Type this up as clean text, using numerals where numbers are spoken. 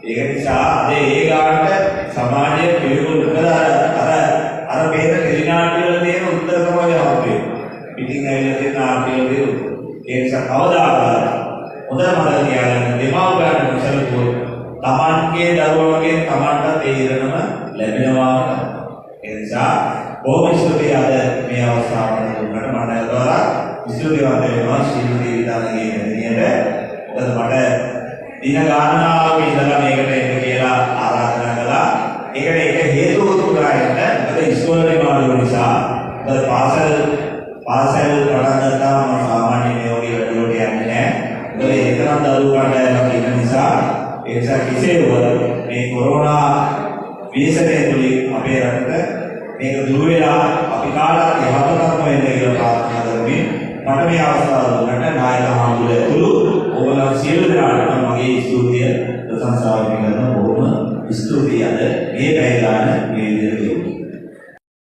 ඒක නිසා අද ඒ ගානට සමාජයේ පිළිවෙල උපදාන ඒ නිසා කවදාකවත් හොඳ මතක තියාගන්න දෙමාපියන්ට මුසලකුව තමන්ගේ දරුවන්ගේ තමන්ට තීරණම ලැබෙනවා. ඒ නිසා බොහොම ස්තුතියි අද මේ අවස්ථාවට දුන්නට මට දවරක් ස්තුතිවන්ත වෙනවා ශ්‍රීමති විදානගේ මෙතනියට. මොකද මට දින ගානනාවක ඉඳලා මේකට එන්න කියලා ආරාධනා කළා. ඒකට එක හේතුවක් තුනක් මොකද ඉස්කෝලේ මාළු නිසා මොකද පාසල් පටන් ගත්තාම මම සාමාන්‍ය මේ වගේ වැඩවලට යන්නේ නැහැ. මොකද ඒතරම් දරුවෝ කණ්ඩායමක් ඉන්න නිසා ඒ නිසා කෙසේ වුවත් මේ කොරෝනා වීසරේ තුලින් අපේ රටට මේක දුර වෙලා අපි කාලයක් යහපතක්ම වෙන්න කියලා ප්‍රාර්ථනා කරමින් මට මේ අවස්ථාව දුන්නට නායක හාමුදුරුවෝ ඇතුළු ඔයගොල්ලන් සියලු දෙනාට මගේ ස්තුතිය ප්‍රශංසාව කරන බොහොම ස්තුතියි අද මේ පැය ගාන මේ